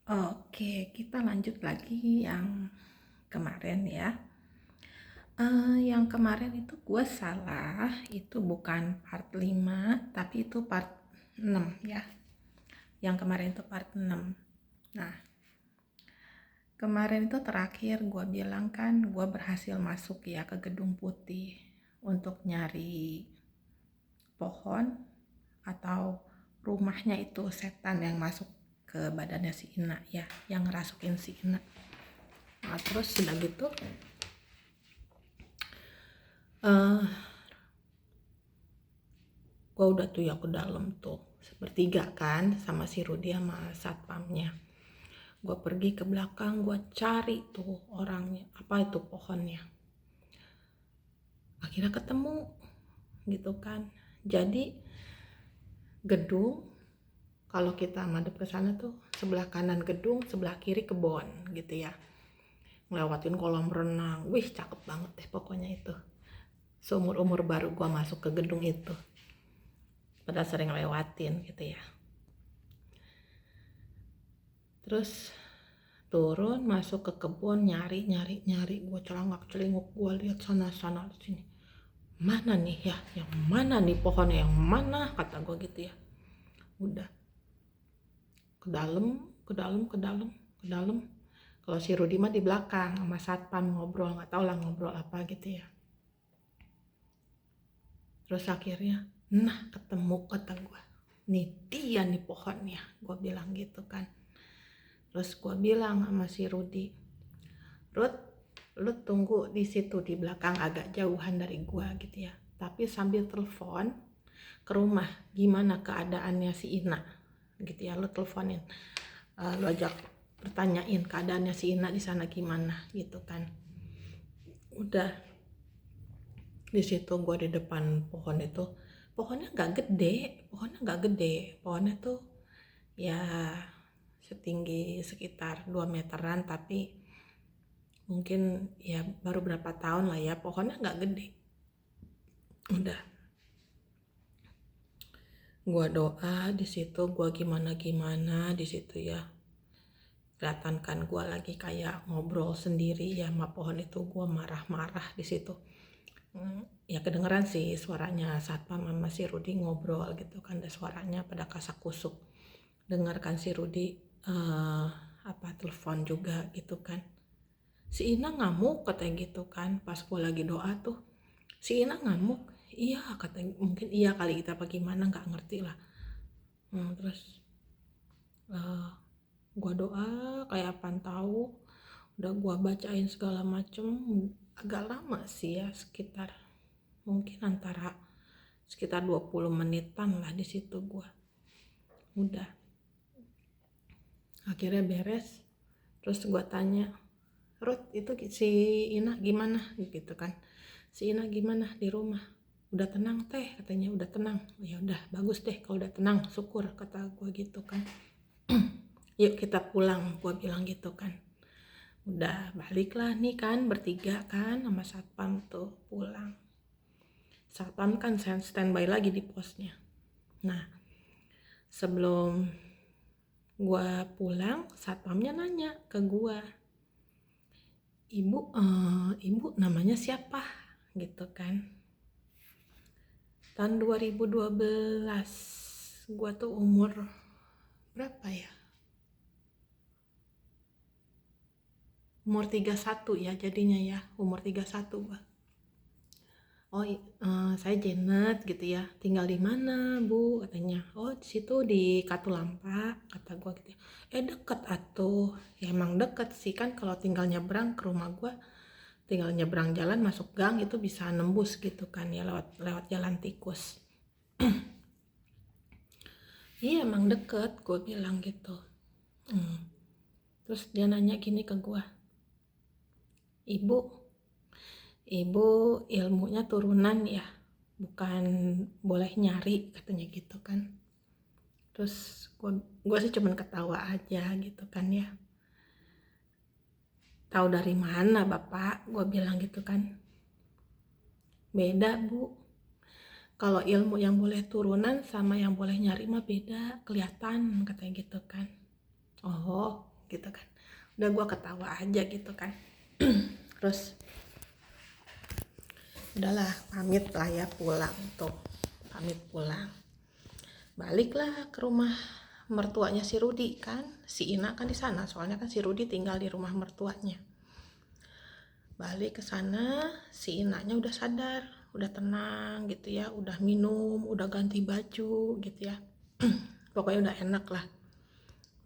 Oke, kita lanjut lagi yang kemarin ya. Yang kemarin itu gue salah, itu bukan part 5, tapi itu part 6 ya. Yang kemarin itu part 6. Nah, kemarin itu terakhir gue bilang kan gue berhasil masuk ya ke Gedung Putih untuk nyari pohon atau rumahnya itu setan yang masuk ke badannya si Ina ya, yang ngerasukin si Ina. Nah, terus sudah gitu uh, gue udah tuh ya ke dalam tuh sepertiga kan sama si Rudi sama satpamnya. Gue pergi ke belakang, gue cari tuh orangnya, apa itu pohonnya. Akhirnya ketemu gitu kan. Jadi gedung, kalau kita madep ke sana tuh sebelah kanan gedung, sebelah kiri kebon gitu ya. Ngelewatin kolam renang, wih cakep banget deh pokoknya itu. Seumur-umur baru gue masuk ke gedung itu, pada sering lewatin gitu ya. Terus turun masuk ke kebun, nyari gue celangak celinguk, gue lihat sana sini, mana nih ya, yang mana nih pohonnya, yang mana, kata gue gitu ya. Udah ke dalam. Kalau si Rudi mah di belakang sama satpam ngobrol, nggak tahu lah ngobrol apa gitu ya. Terus akhirnya nah ketemu, kata gue, nih dia nih pohonnya, gue bilang gitu kan. Terus gue bilang sama si Rudi, Rud, lu tunggu di situ di belakang agak jauhan dari gue gitu ya, tapi sambil telepon ke rumah gimana keadaannya si Ina gitu ya. Lu teleponin, lu ajak pertanyain keadaannya si Ina di sana gimana gitu kan. Udah di situ gue di depan pohon itu. Pohonnya nggak gede, pohonnya tuh ya setinggi sekitar 2 meteran, tapi mungkin ya baru berapa tahun lah ya, pohonnya nggak gede. Udah gua doa di situ, gua gimana di situ ya. Kelihatan kan gua lagi kayak ngobrol sendiri ya sama pohon itu, gua marah-marah di situ. Ya kedengeran sih suaranya satpam sama si Rudi ngobrol gitu kan, ada suaranya pada kasak kusuk. Dengarkan si Rudi telepon juga gitu kan. Si Ina ngamuk katanya gitu kan, pas gue lagi doa tuh si Ina ngamuk. Iya katanya, mungkin iya kali kita apa gimana, nggak ngerti lah. Terus gue doa kayak apaan tahu, udah gue bacain segala macem. Agak lama sih ya, sekitar mungkin sekitar 20 menitan lah di situ gue. Udah akhirnya beres. Terus gue tanya, Ruth, itu si Ina gimana gitu kan, si Ina gimana di rumah, udah tenang teh katanya, udah tenang. Ya udah bagus deh kalau udah tenang, syukur kata gue gitu kan. Yuk kita pulang, gue bilang gitu kan. Udah baliklah nih kan bertiga kan sama satpam tuh pulang. Satpam kan standby lagi di posnya. Nah sebelum gue pulang, satpamnya nanya ke gue, ibu namanya siapa gitu kan. Tahun 2012 gue tuh umur berapa ya, umur 31 ya jadinya ya, umur 31 gue. Saya Janet gitu ya, tinggal di mana bu katanya. Oh di situ di Katulampa kata gue gitu ya. Deket atuh ya, emang deket sih kan, kalau tinggal nyebrang ke rumah gue, tinggal nyebrang jalan masuk gang itu bisa nembus gitu kan ya, lewat jalan tikus. Iya emang deket, gue bilang gitu. Terus dia nanya gini ke gue, ibu ilmunya turunan ya, bukan boleh nyari katanya gitu kan. Terus gue sih cuman ketawa aja gitu kan ya. Tahu dari mana bapak, gue bilang gitu kan. Beda bu, kalau ilmu yang boleh turunan sama yang boleh nyari mah beda, kelihatan katanya gitu kan. Oh gitu kan. Udah gue ketawa aja gitu kan. Terus udahlah pamit lah ya pulang tuh, pamit pulang, baliklah ke rumah mertuanya si Rudi kan. Si Ina kan di sana, soalnya kan si Rudi tinggal di rumah mertuanya. Balik ke sana, si Inanya udah sadar, udah tenang gitu ya, udah minum, udah ganti baju gitu ya. Pokoknya udah enak lah.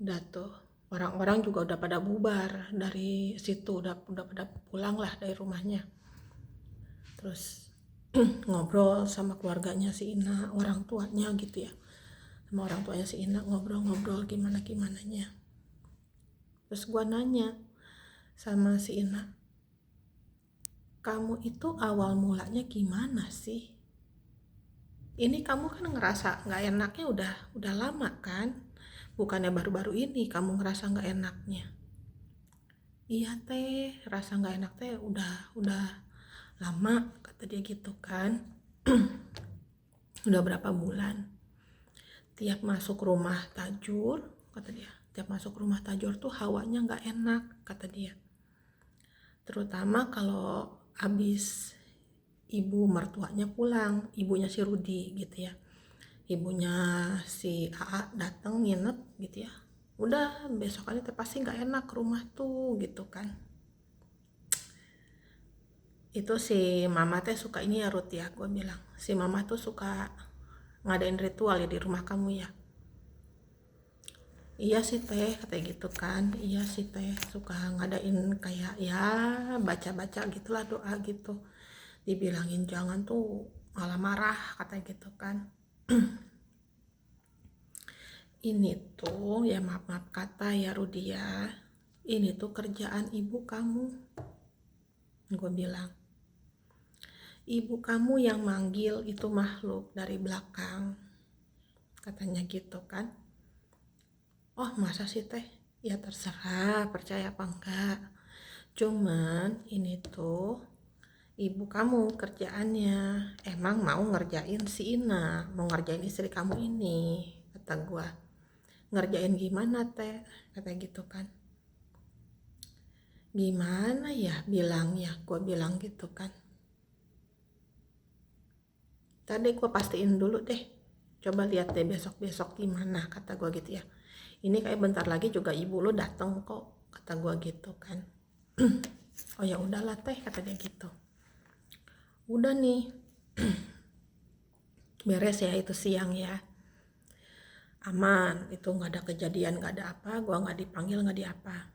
Udah tuh, orang-orang juga udah pada bubar dari situ, udah pada pulang lah dari rumahnya. Terus ngobrol sama keluarganya si Ina, orang tuanya gitu ya, sama orang tuanya si Ina, ngobrol-ngobrol gimana-gimananya. Terus gua nanya sama si Ina, kamu itu awal mulanya gimana sih? Ini kamu kan ngerasa nggak enaknya udah lama kan? Bukannya baru-baru ini kamu ngerasa nggak enaknya. Iya teh, rasa nggak enak teh udah lama, kata dia gitu kan. Udah berapa bulan. Tiap masuk rumah Tajur, kata dia, tiap masuk rumah Tajur tuh hawanya nggak enak, kata dia. Terutama kalau habis ibu mertuanya pulang, ibunya si Rudi gitu ya, ibunya si AA datang nginep gitu ya, udah besokannya teh pasti nggak enak ke rumah tuh gitu kan. Itu si mama teh suka ini ya Ruth ya, gue bilang si mama tuh suka ngadain ritual ya di rumah kamu ya. Iya sih teh, katanya gitu kan. Iya sih teh, suka ngadain kayak ya baca-baca gitulah, doa gitu. Dibilangin jangan tuh malah marah, katanya gitu kan. Ini tuh ya maaf kata ya Rudi ya, ini tuh kerjaan ibu kamu. Gue bilang, ibu kamu yang manggil itu makhluk dari belakang, katanya gitu kan. Oh masa sih teh? Ya terserah percaya apa enggak. Cuman ini tuh ibu kamu kerjaannya emang mau ngerjain si Ina, mau ngerjain istri kamu ini, kata gua. Ngerjain gimana teh? Kata gitu kan. Gimana ya bilangnya? Gua bilang gitu kan. Tadi gua pastiin dulu deh. Coba lihat deh besok-besok gimana, kata gua gitu ya. Ini kayak bentar lagi juga ibu lo datang kok, kata gua gitu kan. Oh ya udahlah teh, kata dia gitu. Udah nih, beres ya itu siang ya, aman, itu nggak ada kejadian, nggak ada apa, gua nggak dipanggil, nggak di apa.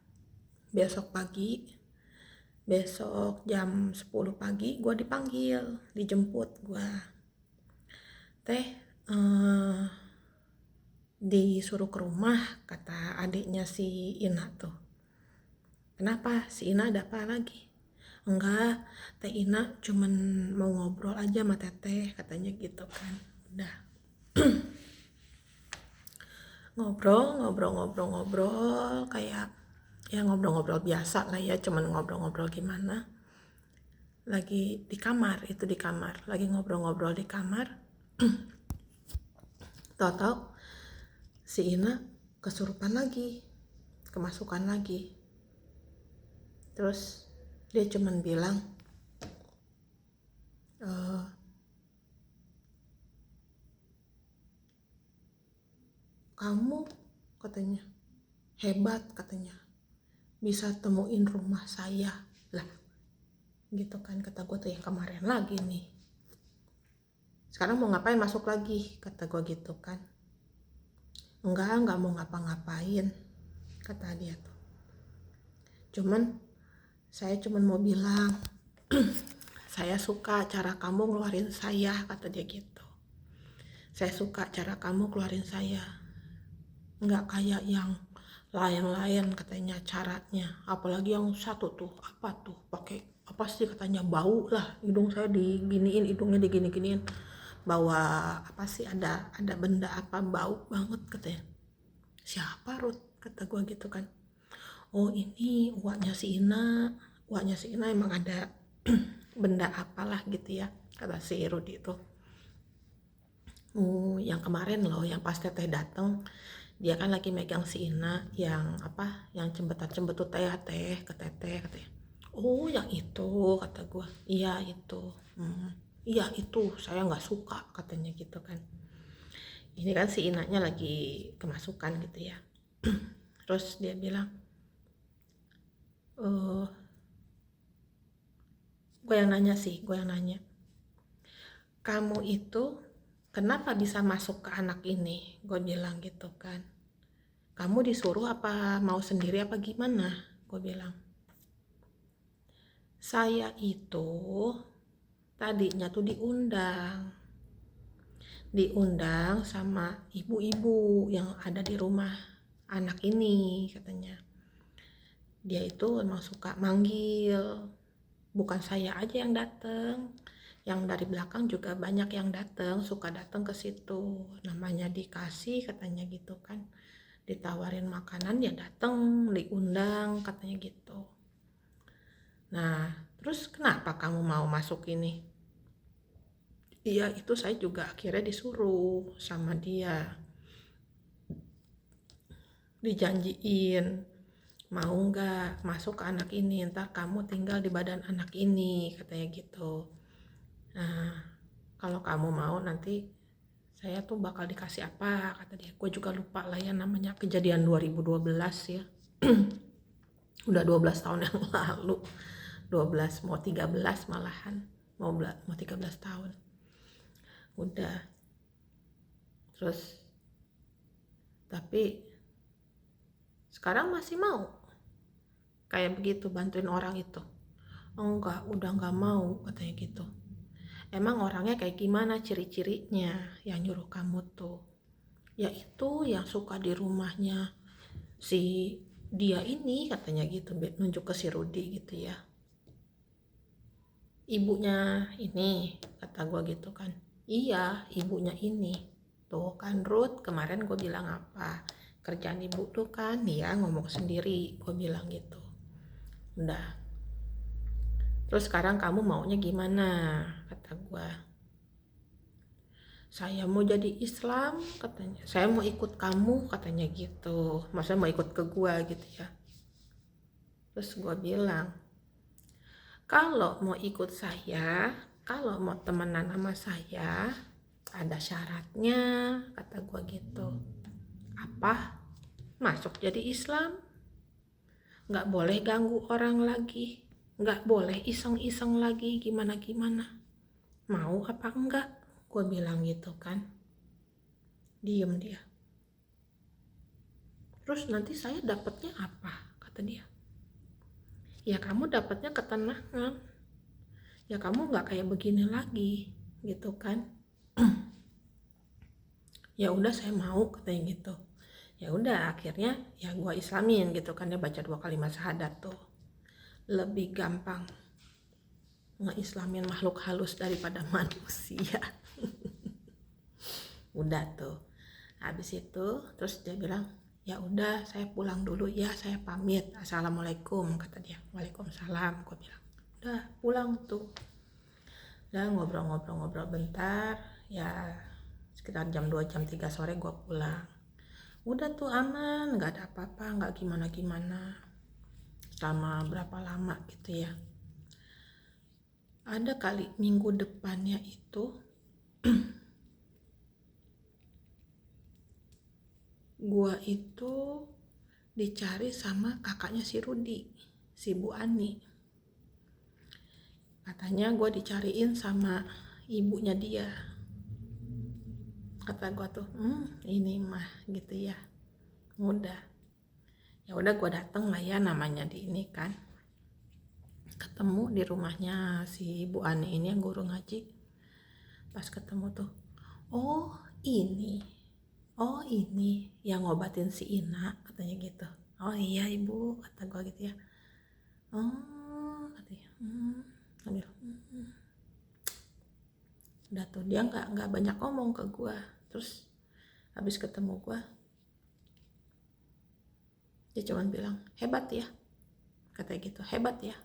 Besok pagi, besok jam 10 pagi gua dipanggil, dijemput gua. Teh disuruh ke rumah, kata adiknya si Ina tuh. Kenapa? Si Ina ada apa lagi? Enggak, Teh Ina cuman mau ngobrol aja sama Teteh, katanya gitu kan. Udah. Ngobrol kayak ya ngobrol-ngobrol biasa lah ya, cuman ngobrol-ngobrol gimana. Lagi di kamar, lagi ngobrol-ngobrol di kamar. Tahu-tahu si Ina kesurupan lagi, kemasukan lagi. Terus dia cuman bilang, kamu katanya hebat, katanya bisa temuin rumah saya lah gitu kan. Kata gue tuh yang kemarin lagi nih, sekarang mau ngapain masuk lagi, kata gue gitu kan. Enggak mau ngapa-ngapain, kata dia tuh. Saya cuman mau bilang saya suka cara kamu ngeluarin saya, kata dia gitu. Saya suka cara kamu keluarin saya, nggak kayak yang lain-lain, katanya caranya. Apalagi yang satu tuh, apa tuh, pakai apa sih katanya, bau lah, hidung saya diginiin, hidungnya digini-giniin, bawa apa sih, ada benda apa, bau banget, katanya. Siapa Ruth, kata gue gitu kan. Oh ini uaknya si Ina emang ada benda apalah gitu ya, kata si Rudi itu. Yang kemarin loh, yang pas Teteh dateng, dia kan lagi megang si Ina yang apa, yang cembetat-cembetut teh ke teteh katanya. Oh yang itu, kata gue. Iya itu. Iya itu, saya nggak suka katanya gitu kan. Ini kan si Inanya lagi kemasukan gitu ya. Terus dia bilang, gue yang nanya, kamu itu kenapa bisa masuk ke anak ini? Gue bilang gitu kan. Kamu disuruh apa mau sendiri apa gimana? Gue bilang. Saya itu tadinya tuh diundang sama ibu-ibu yang ada di rumah anak ini katanya. Dia itu emang suka manggil, bukan saya aja yang dateng, yang dari belakang juga banyak yang dateng, suka dateng ke situ. Namanya dikasih katanya gitu kan, ditawarin makanan ya dateng, diundang katanya gitu. Nah terus kenapa kamu mau masuk ini? Iya itu saya juga akhirnya disuruh sama dia, dijanjiin mau nggak masuk ke anak ini, ntar kamu tinggal di badan anak ini katanya gitu. Nah kalau kamu mau nanti saya tuh bakal dikasih apa kata dia. Gue juga lupa lah ya, namanya kejadian 2012 ya. Udah 12 tahun yang lalu, 12 mau 13 malahan, mau 13 tahun udah. Terus tapi sekarang masih mau kayak begitu bantuin orang itu? Enggak, udah nggak mau katanya gitu. Emang orangnya kayak gimana ciri-cirinya yang nyuruh kamu tuh? Ya itu yang suka di rumahnya si dia ini katanya gitu, nunjuk ke si Rudi gitu ya. Ibunya ini kata gue gitu kan. Iya ibunya ini tuh kan Ruth, kemarin gue bilang apa, kerjaan ibu tuh kan dia ngomong sendiri, gue bilang gitu. Udah. Terus sekarang kamu maunya gimana? Kata gue. Saya mau jadi Islam katanya. Saya mau ikut kamu katanya gitu. Maksudnya mau ikut ke gue gitu ya. Terus gue bilang, kalau mau ikut saya, kalau mau temenan sama saya, ada syaratnya, kata gue gitu. Apa? Masuk jadi Islam? Nggak boleh ganggu orang lagi, nggak boleh iseng-iseng lagi gimana-gimana. Mau apa enggak? Gue bilang gitu kan. Diem dia. Terus nanti saya dapatnya apa? Kata dia. Ya kamu dapatnya ketenangan. Ya kamu nggak kayak begini lagi, gitu kan? Ya udah saya mau katanya gitu. Ya udah akhirnya ya gue islamin gitu kan, dia baca 2 kalimat syahadat tuh. Lebih gampang ngeislamin makhluk halus daripada manusia. Udah tuh. Habis itu terus dia bilang, ya udah saya pulang dulu ya, saya pamit, assalamualaikum kata dia. Waalaikumsalam, gue bilang. Udah pulang tuh. Udah ngobrol-ngobrol bentar, ya sekitar jam 2 jam 3 sore gue pulang. Udah tuh aman, nggak ada apa-apa, nggak gimana-gimana. Selama berapa lama gitu ya. Ada kali minggu depannya itu gua itu dicari sama kakaknya si Rudi, si Bu Ani. Katanya gua dicariin sama ibunya dia. Kata gua tuh, ini mah gitu ya. Ya udah gua dateng lah ya, namanya di ini kan. Ketemu di rumahnya si Bu Ani ini yang guru ngaji. Pas ketemu tuh, oh ini yang ngobatin si Ina katanya gitu. Oh iya ibu, kata gue gitu ya. Oh katanya, sambil udah tuh dia nggak banyak ngomong ke gue. Terus habis ketemu gue, dia cuma bilang hebat ya, katanya gitu, hebat ya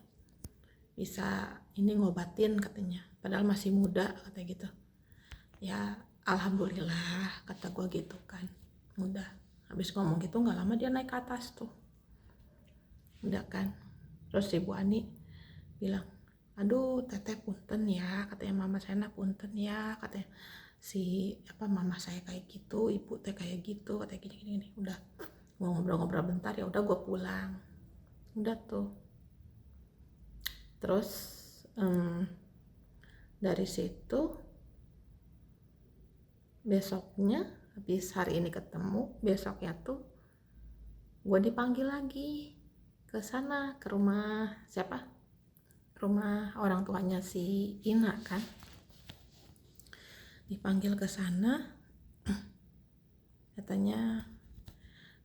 bisa ini ngobatin katanya, padahal masih muda katanya gitu. Ya alhamdulillah kata gue gitu kan, mudah. Habis ngomong gitu nggak lama dia naik ke atas tuh. Udah kan, terus si Bu Ani bilang, aduh teteh punten ya, katanya mama saya punten ya, katanya si mama saya kayak gitu, ibu teh kayak gitu, katanya gini. Udah mau ngobrol-ngobrol bentar, ya udah gue pulang. Udah tuh. Terus dari situ besoknya, habis hari ini ketemu, besoknya tuh gue dipanggil lagi ke sana, ke rumah siapa? Rumah orang tuanya si Ina kan. Dipanggil ke sana, katanya,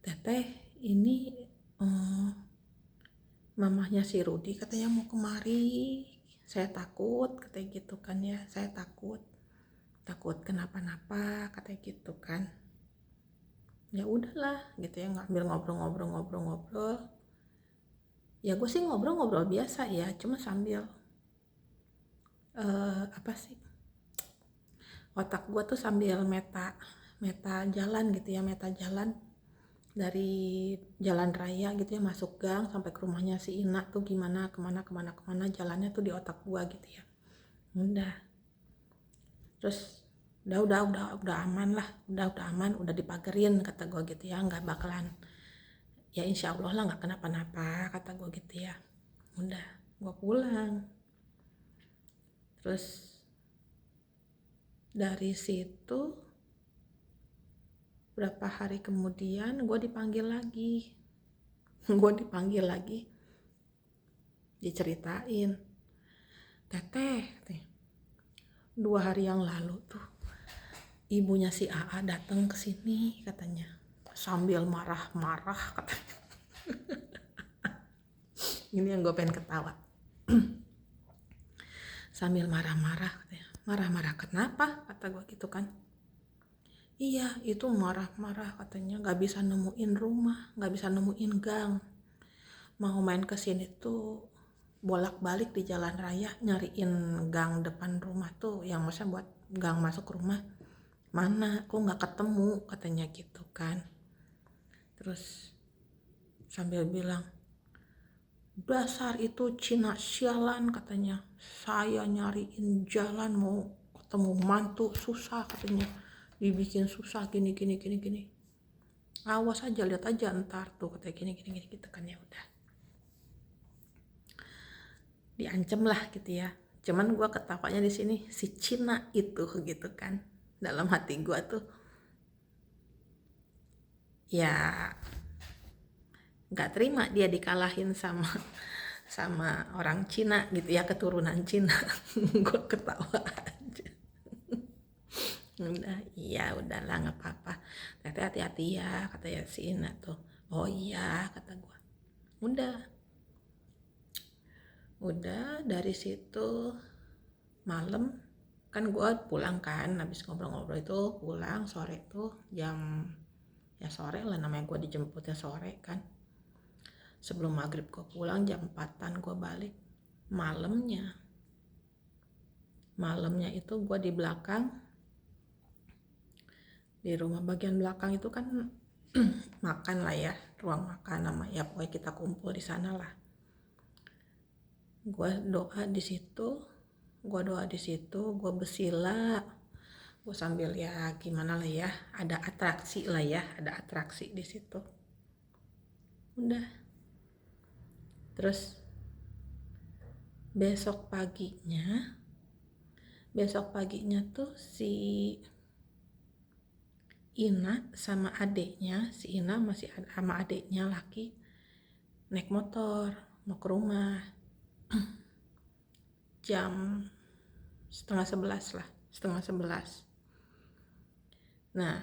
teteh ini mamahnya si Rudi katanya mau kemari, saya takut katanya gitu kan ya, saya takut kenapa-napa katanya gitu kan. Ya udahlah gitu ya, ngambil ngobrol. Ya gue sih ngobrol biasa ya, cuma sambil otak gue tuh sambil meta jalan gitu ya, meta jalan dari jalan raya gitu ya, masuk gang sampai ke rumahnya si Ina tuh gimana, kemana jalannya tuh di otak gue gitu ya. Udah, terus udah aman lah, udah aman, udah dipagerin kata gue gitu ya, nggak bakalan, ya insya Allah lah nggak kenapa-napa kata gue gitu ya. Udah, gue pulang. Terus dari situ berapa hari kemudian gue dipanggil lagi, diceritain, teteh 2 hari yang lalu tuh ibunya si AA datang ke sini katanya, sambil marah-marah katanya. Ini yang gue pengen ketawa. Sambil marah-marah katanya. Marah-marah kenapa? Kata gue gitu kan. Iya, itu marah-marah katanya, nggak bisa nemuin rumah, nggak bisa nemuin gang. Mau main ke sini tuh bolak-balik di jalan raya nyariin gang depan rumah tuh, yang maksudnya buat gang masuk rumah. Mana? Kok nggak ketemu? Katanya gitu kan. Terus sambil bilang, dasar itu Cina sialan katanya. Saya nyariin jalan mau ketemu mantu susah katanya. Dibikin susah gini. Awas aja, lihat aja ntar tuh katanya gini gitu kan. Ya udah, diancem lah gitu ya. Cuman gue ketawanya di sini si Cina itu gitu kan. Dalam hati gue tuh ya nggak terima dia dikalahin sama orang Cina gitu ya, keturunan Cina. Gue ketawa aja. Udah, iya udahlah nggak apa-apa, teteh hati-hati ya kata ya si Ina tuh. Oh iya kata gue. Udah dari situ malam kan gue pulang kan, habis ngobrol-ngobrol itu pulang sore tuh jam, ya sore lah namanya, gue dijemputnya sore kan. Sebelum maghrib gue pulang, jam 4-an gue balik. Malamnya itu gue di belakang, di rumah bagian belakang itu kan makan lah ya, ruang makan nama ya, pokoknya kita kumpul di sana lah. Gue doa di situ, gue bersila, gue sambil ya gimana lah ya, ada atraksi di situ. Udah, terus besok paginya tuh si Ina sama adeknya, si Ina masih sama adeknya laki naik motor mau ke rumah. Jam setengah 11. Nah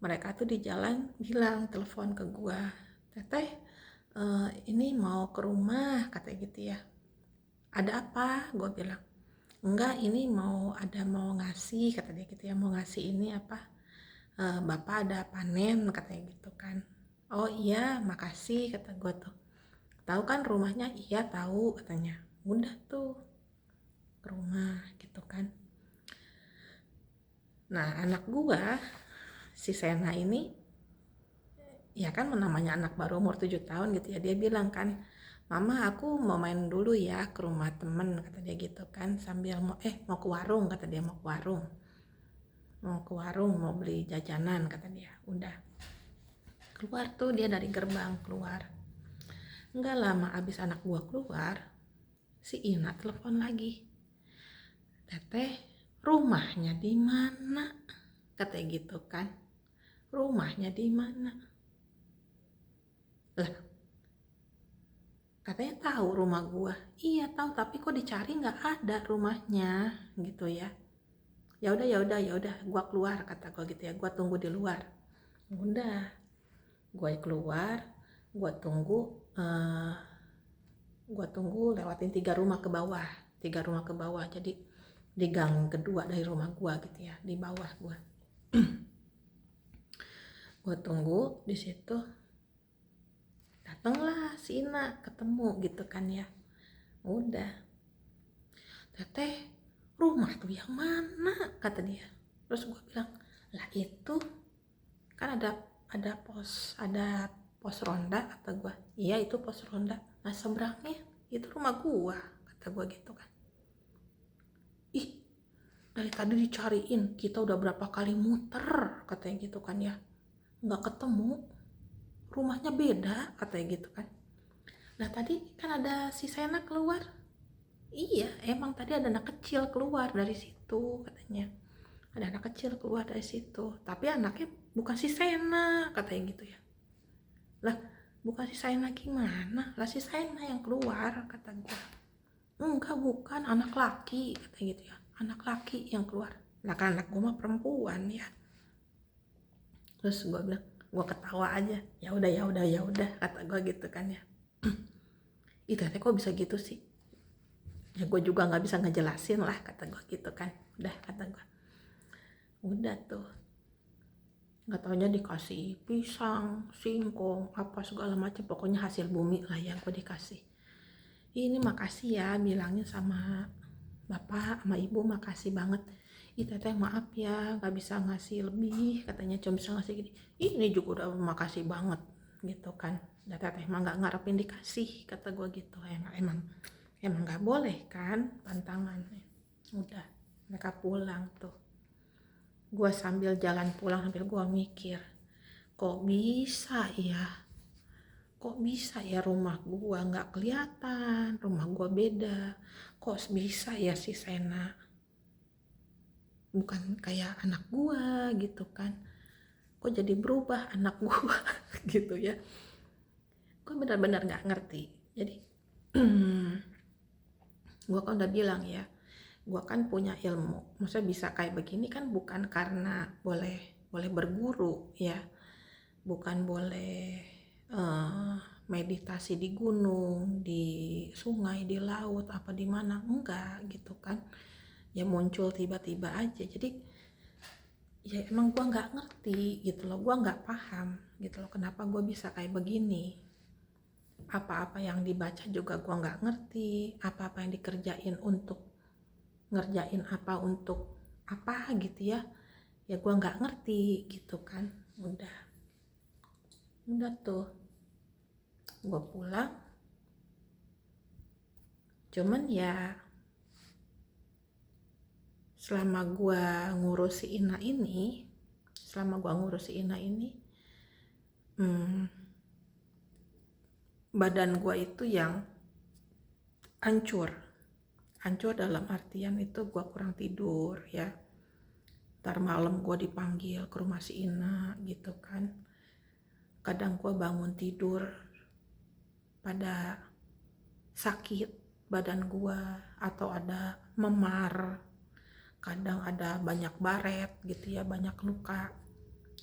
mereka tuh di jalan bilang, telepon ke gua, teteh ini mau ke rumah katanya gitu ya. Ada apa? Gua bilang, enggak, ini mau ngasih kata dia gitu ya, mau ngasih ini apa, bapak ada panen katanya gitu kan. Oh iya makasih kata gua tuh. Tahu kan rumahnya? Iya tahu katanya. Udah tuh ke rumah gitu kan. Nah anak gua si Sena ini ya kan namanya anak baru umur 7 tahun gitu ya, dia bilang kan, "Mama aku mau main dulu ya ke rumah temen," kata dia gitu kan, sambil mau ke warung, kata dia mau ke warung mau beli jajanan, kata dia. Udah keluar tuh dia dari gerbang keluar. Nggak lama abis anak gua keluar, si Ina telepon lagi. "Teteh, rumahnya di mana?" Katanya gitu kan. "Rumahnya di mana?" Lah, katanya tahu rumah gua. "Iya tahu, tapi kok dicari nggak ada rumahnya," gitu ya. Ya udah, gua keluar, kata gua gitu ya. Gua tunggu di luar. Udah, gua keluar, gua tunggu eh, lewatin 3 rumah ke bawah. 3 rumah ke bawah, jadi di gang kedua dari rumah gua gitu ya, di bawah gua. Gua tunggu di situ, datanglah si Ina, ketemu gitu kan ya. Udah, "Teteh, rumah tuh yang mana?" kata dia. Terus gua bilang, "Lah itu kan ada pos ronda," kata gua. "Iya itu pos ronda. Nah seberangnya itu rumah gua," kata gua gitu kan. "Ih, dari tadi dicariin, kita udah berapa kali muter," katanya gitu kan ya, "nggak ketemu, rumahnya beda," katanya gitu kan. "Nah tadi kan ada si Sena keluar." "Iya emang tadi ada anak kecil keluar dari situ," katanya. "Ada anak kecil keluar dari situ, tapi anaknya bukan si Sena," katanya gitu ya. "Lah bukan si Sena gimana? Lah si Sena yang keluar," kata gua. "Enggak, bukan, anak laki," katanya gitu ya. "Anak laki yang keluar." Lah kan anak gua mah perempuan ya. Terus gua bilang, gua ketawa aja. Ya udah kata gua gitu kan ya. "Ih teteh kok bisa gitu sih?" Ya gua juga nggak bisa ngejelasin lah, kata gua gitu kan. Udah, kata gua. Udah tuh, nggak taunya dikasih pisang, singkong, apa segala macam, pokoknya hasil bumi lah yang gua dikasih. "Ini makasih ya, bilangin sama bapak sama ibu, makasih banget. Ih teteh maaf ya nggak bisa ngasih lebih," katanya, "cuma bisa ngasih gini." "Ini juga udah makasih banget," gitu kan. "Udah teteh emang nggak ngarepin dikasih," kata gue gitu. Emang nggak boleh kan pantangan. Udah, mereka pulang tuh. Gue sambil jalan pulang sambil gue mikir, kok bisa ya rumah gua nggak kelihatan, rumah gua beda, kok bisa ya si Sena bukan kayak anak gua gitu kan, kok jadi berubah anak gua gitu ya. Gua benar-benar nggak ngerti. Jadi gua kan udah bilang ya, gua kan punya ilmu, maksudnya bisa kayak begini kan bukan karena boleh berguru ya, bukan boleh meditasi di gunung, di sungai, di laut, apa di mana, enggak gitu kan. Ya muncul tiba-tiba aja. Jadi ya emang gue nggak ngerti gitu loh, gue nggak paham gitu loh kenapa gue bisa kayak begini. Apa-apa yang dibaca juga gue nggak ngerti, apa-apa yang dikerjain untuk ngerjain apa untuk apa gitu ya, ya gue nggak ngerti gitu kan. Udah tuh gue pulang, cuman ya selama gue ngurus si Ina ini, badan gue itu yang hancur dalam artian itu gue kurang tidur ya. Ntar malam gue dipanggil ke rumah si Ina gitu kan, kadang gue bangun tidur pada sakit badan gue, atau ada memar, kadang ada banyak baret gitu ya, banyak luka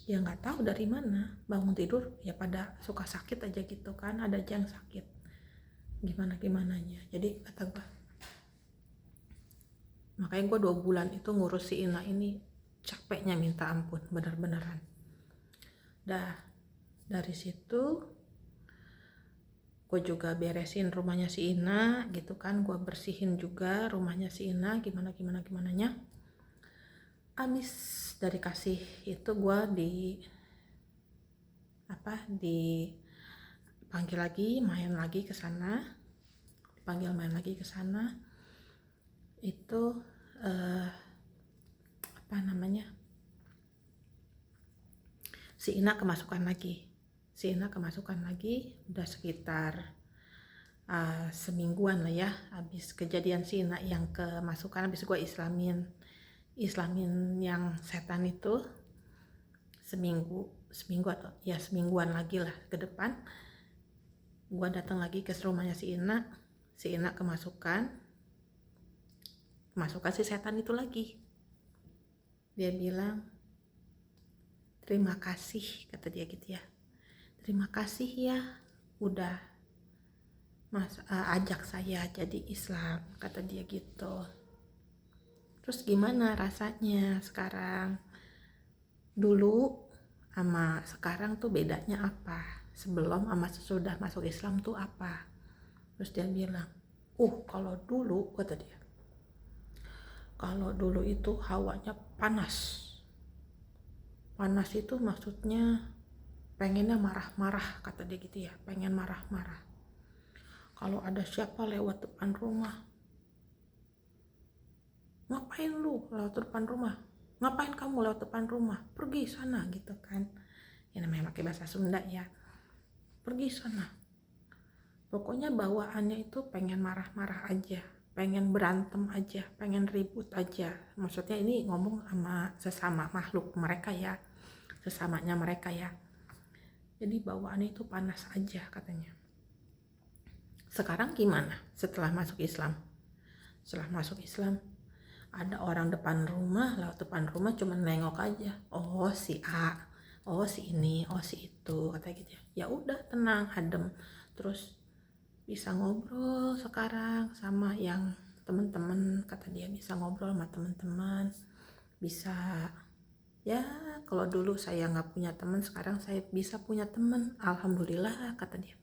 ya, nggak tahu dari mana, bangun tidur ya pada suka sakit aja gitu kan, ada aja yang sakit gimananya. Jadi kata gue, makanya gue 2 bulan itu ngurus si Ina ini capeknya minta ampun, bener-beneran. Dah dari situ gue juga beresin rumahnya si Ina gitu kan, gue bersihin juga rumahnya si Ina gimananya. Abis dari kasih itu gue dipanggil lagi main lagi ke sana, itu si Ina kemasukan lagi, udah sekitar semingguan lah ya, habis kejadian si Ina yang kemasukan, habis gue islamin yang setan itu, semingguan lagi lah ke depan, gue datang lagi ke rumahnya si Ina kemasukan si setan itu lagi. Dia bilang, terima kasih, kata dia gitu ya, terima kasih ya udah ajak saya jadi Islam, kata dia gitu. Terus gimana rasanya sekarang, dulu sama sekarang tuh bedanya apa, sebelum sama sesudah masuk Islam tuh apa? Terus dia bilang, kalau dulu, kata dia, kalau dulu itu hawanya panas itu maksudnya pengennya marah-marah, kata dia gitu ya, pengen marah-marah. Kalau ada siapa lewat depan rumah, ngapain lu lewat depan rumah, ngapain kamu lewat depan rumah, pergi sana, gitu kan ya, namanya pakai bahasa Sunda ya, pergi sana. Pokoknya bawaannya itu pengen marah-marah aja, pengen berantem aja, pengen ribut aja. Maksudnya ini ngomong sama sesama makhluk mereka ya, sesamanya mereka ya. Jadi bawaannya itu panas aja katanya. Sekarang gimana setelah masuk Islam? Setelah masuk Islam, ada orang lewat depan rumah cuma nengok aja. Oh si A, oh si ini, oh si itu, kata gitu ya. Ya udah tenang, adem. Terus bisa ngobrol sekarang sama yang teman-teman, kata dia, bisa ngobrol sama teman-teman, bisa ya, kalau dulu saya nggak punya teman, sekarang saya bisa punya teman, alhamdulillah, kata dia.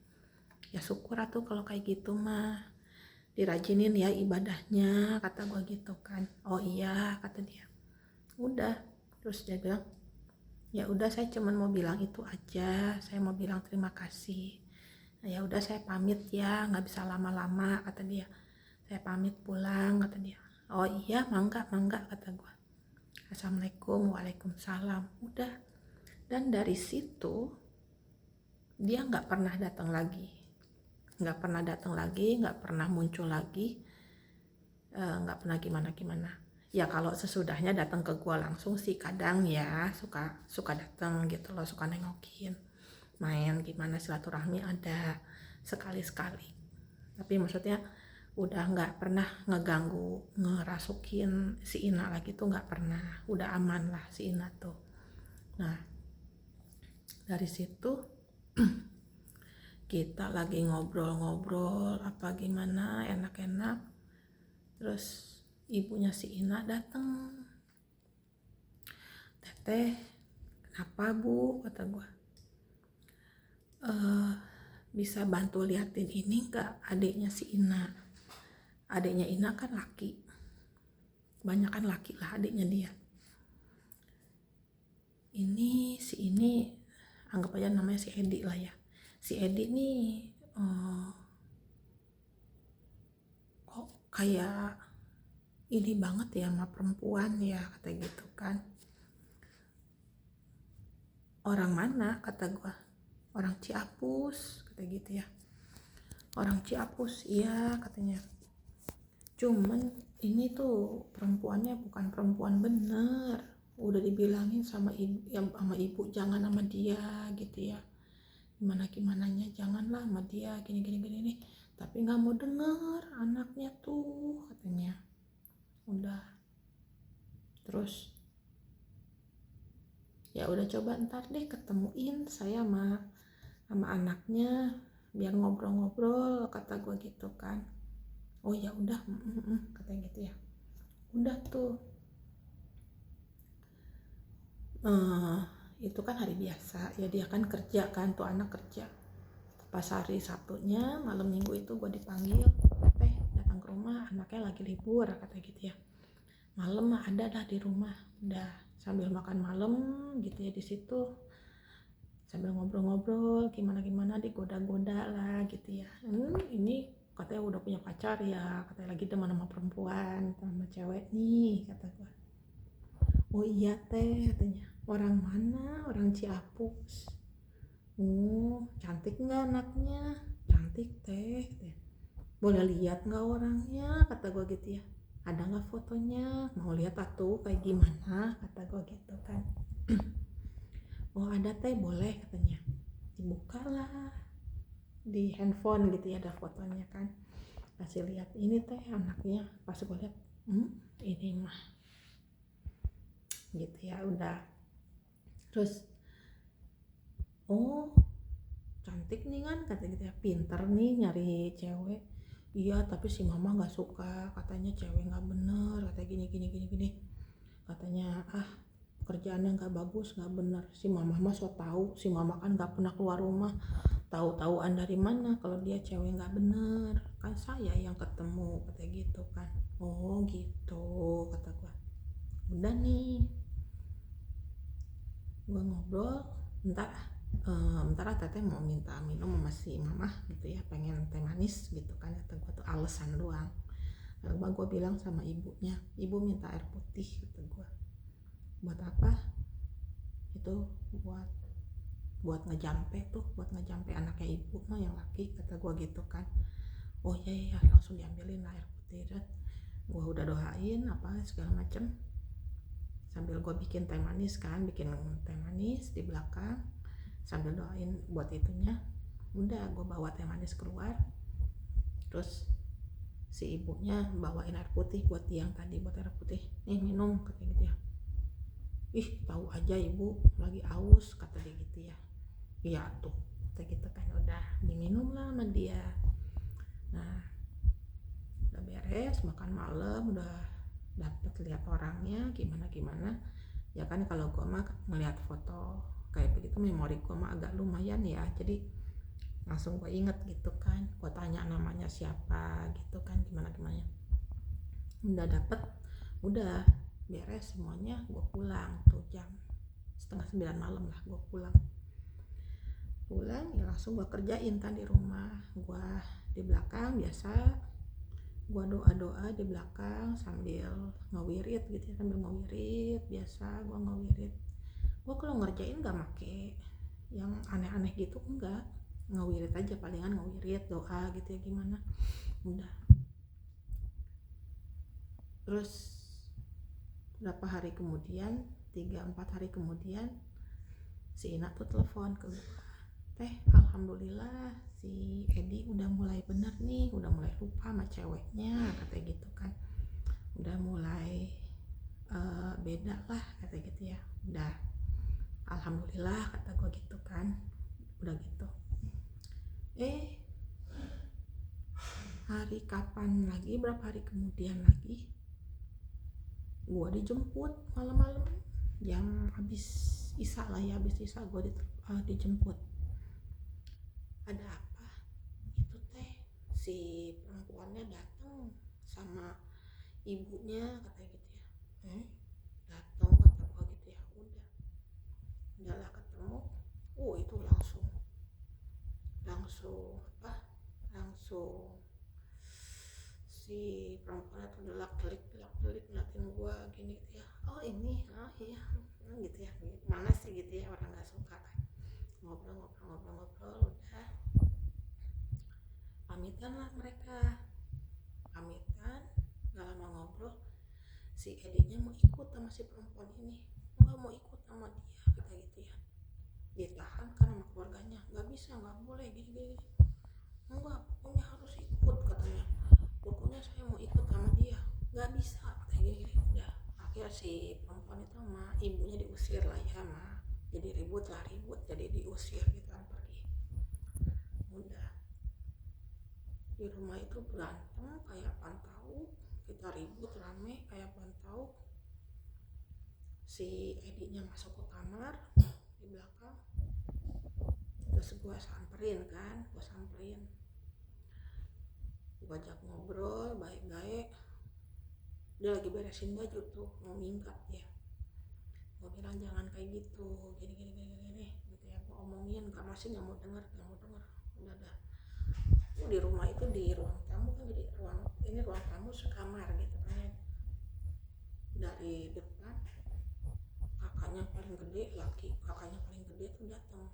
Ya syukur atuh kalau kayak gitu mah, dirajinin ya ibadahnya, kata gue gitu kan. Oh iya, kata dia. Udah, terus dia bilang, ya udah saya cuman mau bilang itu aja, saya mau bilang terima kasih. Nah, ya udah saya pamit ya, nggak bisa lama-lama, kata dia. Saya pamit pulang, kata dia. Oh iya, mangga, kata gue. Assalamualaikum, waalaikumsalam. Udah. Dan dari situ dia nggak pernah datang lagi, nggak pernah muncul lagi, nggak pernah gimana. Ya kalau sesudahnya datang ke gua langsung sih kadang ya suka datang gitu loh, suka nengokin, main gimana, silaturahmi ada sekali-sekali. Tapi maksudnya udah nggak pernah ngeganggu, ngerasukin si Ina lagi tuh nggak pernah, udah aman lah si Ina tuh. Nah dari situ kita lagi ngobrol-ngobrol apa gimana enak-enak, terus ibunya si Ina datang. Teteh, kenapa bu, kata gue, bisa bantu liatin ini nggak adiknya si Ina. Adiknya Ina kan laki, banyakan laki lah adiknya dia. Si ini anggap aja namanya si Edi lah ya. Si Edi nih kok kayak ini banget ya sama perempuan ya, kata gitu kan. Orang mana, kata gue. Orang Ciapus, kata gitu ya. Orang Ciapus, iya katanya. Cuman ini tuh perempuannya bukan perempuan bener. Udah dibilangin sama ibu jangan sama dia gitu ya. Gimananya janganlah sama dia gini nih. Tapi nggak mau denger anaknya tuh, katanya. Udah. Terus ya udah coba ntar deh ketemuin saya sama anaknya biar ngobrol-ngobrol, kata gue gitu kan. Oh ya udah, katanya gitu ya. Udah tuh itu kan hari biasa ya, dia kan kerja kan, tuh anak kerja. Pas hari Sabtunya malam minggu itu gue dipanggil, teh datang ke rumah, anaknya lagi libur, kata gitu ya. Malam ada dah di rumah, udah sambil makan malam gitu ya di situ, sambil ngobrol-ngobrol gimana digoda-goda lah gitu ya. Ini katanya udah punya pacar ya, katanya lagi demen sama perempuan sama cewek nih, kata gue. Oh iya teh, katanya. Orang mana? Orang Ciapus. Oh, cantik nggak anaknya? Cantik teh. Boleh lihat nggak orangnya? Kata gue gitu ya. Ada nggak fotonya? Mau lihat atuh kayak gimana? Kata gue gitu kan. Oh ada teh, boleh katanya. Dibukalah di handphone gitu ya, ada fotonya kan. Kasih lihat, ini teh anaknya. Pas gue lihat, ini mah gitu ya, udah. Terus oh cantik nih kan, kata gitu ya, pinter nih nyari cewek. Iya tapi si mama nggak suka, katanya cewek nggak bener, katanya gini. Katanya kerjaannya nggak bagus, nggak bener. Si mama mah so tahu, si mama kan nggak pernah keluar rumah. Tahu-tahuan dari mana kalau dia cewek nggak bener, kan saya yang ketemu, kata gitu kan. Oh gitu, kata gua. Udah nih, gua ngobrol. Bentar teteh mau minta minum sama si mama gitu ya, pengen teh manis gitu kan. Kata gua tuh alasan doang. Lalu gua bilang sama ibunya, ibu minta air putih, kata gua. Buat apa? Itu buat ngejampe anaknya ibu mah yang laki, kata gua gitu kan. Oh iya langsung diambilin air putih dan gua udah doain apa segala macem sambil gua bikin teh manis di belakang sambil doain buat itunya. Udah gua bawa teh manis keluar, terus si ibunya bawain air putih buat yang tadi, buat air putih, nih minum, kata gitu ya. Ih tahu aja ibu lagi aus, kata dia gitu ya. Iya tuh, kata gitu kan. Udah diminum lah sama dia. Nah udah beres makan malam, udah dapet lihat orangnya gimana ya kan. Kalau gue mah ngeliat foto kayak begitu, memori gue mah agak lumayan ya, jadi langsung gue inget gitu kan. Gue tanya namanya siapa gitu kan, gimana udah dapet, udah beres semuanya. Gue pulang tuh jam 8:30 malam lah, gue pulang ya langsung gue kerjain kan di rumah. Gue di belakang biasa gue doa di belakang sambil ngawirit gitu ya, biasa gue ngawirit. Gue kalau ngerjain gak make yang aneh-aneh gitu, enggak, ngawirit aja, palingan ngawirit doa gitu ya gimana. Udah terus berapa hari kemudian, 3-4 hari kemudian, si Ina tuh telepon ke gue, teh alhamdulillah si Edi udah mulai bener nih, udah mulai lupa sama ceweknya, katanya gitu kan. Udah mulai beda lah, kata gitu ya. Udah alhamdulillah, kata gue gitu kan. Udah gitu berapa hari kemudian lagi gue dijemput malam-malam, jam habis isya gue dijemput. Ada apa? Itu teh si perempuannya datang sama ibunya, katanya gitu ya. Datang, kata gue gitu ya. Udahlah ketemu. Itu langsung si perempuannya tuh delak-delik ngeliatin gue gini gitu ya. Oh ini, iya gitu ya. Mana sih gitu ya, orang nggak suka kan. Ngobrol udah pamitan lah mereka. Gak lama ngobrol, si Edinya mau ikut sama si perempuan ini. Nggak mau ikut sama dia, kata gitu ya. Ditahan kan sama keluarganya, nggak bisa, nggak boleh gini. Enggak, pokoknya harus ikut, katanya. Pokoknya saya mau ikut sama dia, nggak bisa, katanya gini. Udah akhirnya si perempuan itu sama ibunya diusir lah ya, jadi ribut jadi diusir gitu kan, pergi. Udah di rumah itu berantem kayak pantau, kita ribut rame kayak pantau. Si Edinya masuk ke kamar di belakang, terus gue samperin, gue ajak ngobrol baik-baik. Dia lagi beresin baju tuh, mau minggat ya. Gue bilang jangan kayak gitu, gini gitu ya. Gue omongin, masih nggak mau dengar. Udah dah. Di rumah itu di ruang tamu kan, jadi ruang tamu sekamar gitu kan ya. Dari depan kakaknya paling gede tuh datang.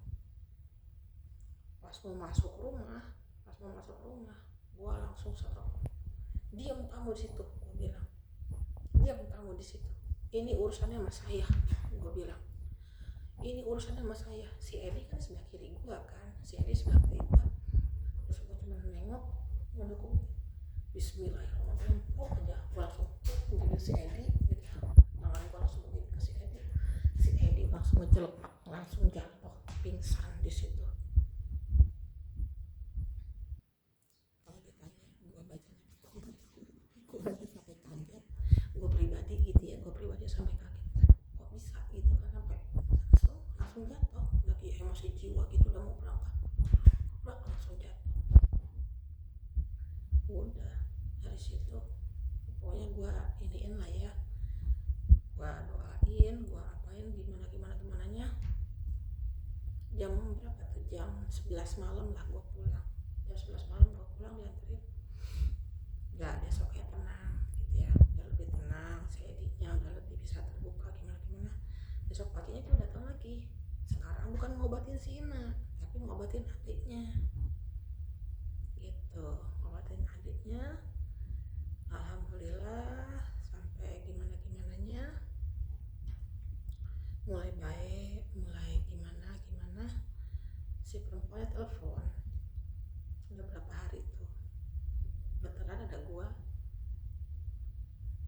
Pas mau masuk rumah, gua langsung serok. Diam kamu di situ, gua bilang. Diam kamu di situ. Ini urusannya sama saya, gua bilang. Ini urusannya sama saya. Si Edi kan sebelah kiri gua kan. Terus gua cuma nengok, ngedukung. Bismillahirrahmanirrahim. Aja gua langsung jadi si Edi gitu. Tangan gua langsung begini ke si Edi. Si Edi langsung ngejelepak, langsung jatuh pingsan di situ. Kalau ditanya gua bacanya gua lagi sampai kaget. Gua pribadi gitu ya, sampai kaget. Kok bisa gitu kan, sampai langsung jatuh. Lagi emosi jiwa gitu, udah mau berangkat langsung jatuh. Udah dari situ pokoknya gua iniin lah ya, gua doain, gua apain gimananya. Jam berapa tuh, jam 11 malam lah gua pulang. Jam 11 malam gua pulang, dianterin. Udah besoknya tenang gitu ya, udah lebih tenang, si Edinya udah lebih bisa terbuka gimana. Besok paginya tuh datang lagi. Sekarang bukan ngobatin si Ina, tapi ngobatin adiknya gitu. Ngobatin adiknya, alhamdulillah sampai gimananya mulai baik, mulai gimana si perempuannya telepon. Udah berapa hari tuh beneran ada gua.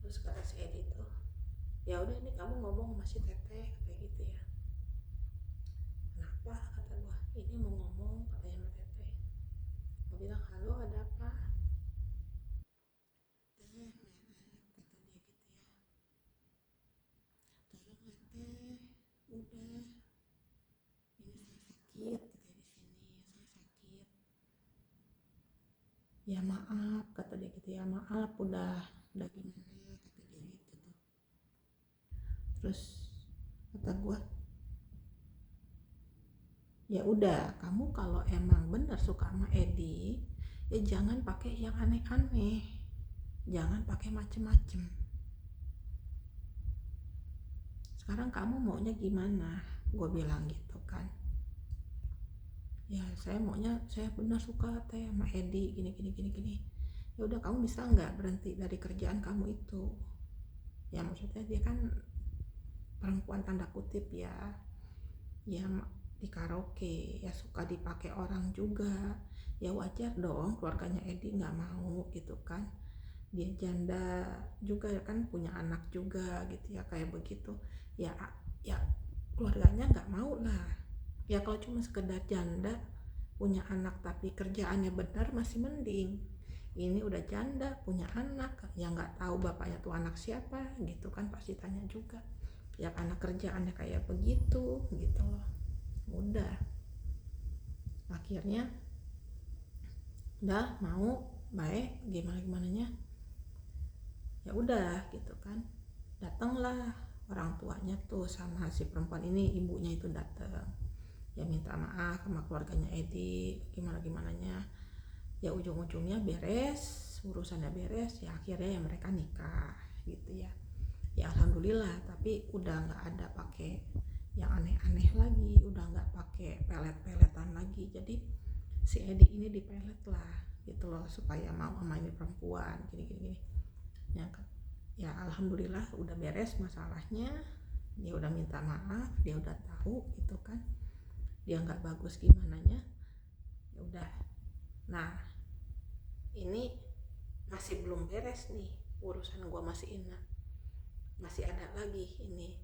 Terus kata si Edi tuh, ya udah ini kamu ngomong sama si Teteh kayak gitu ya. Kenapa, kata gua, ini mau ngomong katanya sama Teteh. Gua bilang, halo ada apa? Teh, kata dia gitu ya. Tolong ya Teh, udah. Ini saya sakit, katanya di sini, saya sakit. Ya maaf, kata dia gitu ya, maaf udah gimana, kata dia gitu tuh. Terus kata gua, ya udah, kamu kalau emang bener suka sama Edi, ya jangan pakai yang aneh-aneh, jangan pakai macem-macem. Sekarang kamu maunya gimana? Gue bilang gitu kan. Ya saya maunya, saya benar suka Teh sama Edi gini. Ya udah, kamu bisa nggak berhenti dari kerjaan kamu itu? Ya maksudnya dia kan perempuan tanda kutip ya di karaoke, ya suka dipakai orang juga. Ya wajar dong keluarganya Edi nggak mau gitu kan. Dia janda juga kan, punya anak juga gitu ya, kayak begitu. Ya keluarganya nggak mau lah. Ya kalau cuma sekedar janda punya anak tapi kerjaannya benar masih mending. Ini udah janda punya anak yang nggak tahu bapaknya tuh anak siapa gitu kan, pasti tanya juga. Ya anak kerjaannya kayak begitu gitu loh. Udah akhirnya udah mau baik gimananya. Ya udah gitu kan, datanglah orang tuanya tuh sama si perempuan ini, ibunya itu datang. Ya minta maaf sama keluarganya Edi gimananya. Ya ujung-ujungnya beres, urusannya beres, ya akhirnya ya mereka nikah gitu ya. Ya alhamdulillah, tapi udah nggak ada pakai yang aneh-aneh lagi, udah nggak pakai pelet-peletan lagi. Jadi si Edi ini dipelet lah gitu loh, supaya mau sama ini perempuan gini. Ya alhamdulillah udah beres masalahnya. Dia udah minta maaf, dia udah tahu gitu kan, dia nggak bagus gimananya. Ya udah. Nah ini masih belum beres nih urusan gua masih Ina, masih ada lagi ini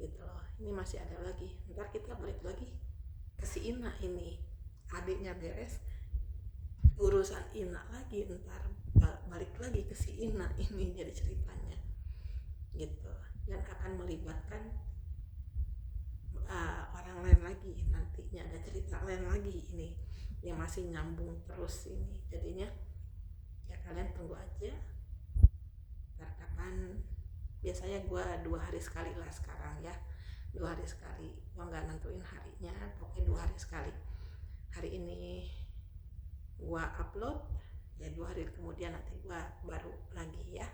gitu loh. Ini masih ada lagi, ntar kita balik lagi ke si Ina ini. Adiknya beres, urusan Ina lagi, ntar balik lagi ke si Ina ini jadi ceritanya gitu. Dan akan melibatkan orang lain lagi, nantinya ada cerita lain lagi ini yang masih nyambung terus ini. Jadinya ya kalian tunggu aja, ntar kapan. Biasanya gue 2 hari sekali lah sekarang ya, 2 hari sekali. Gua nggak nentuin harinya, pokoknya 2 hari sekali. Hari ini gua upload, ya 2 hari kemudian nanti gua baru lagi ya.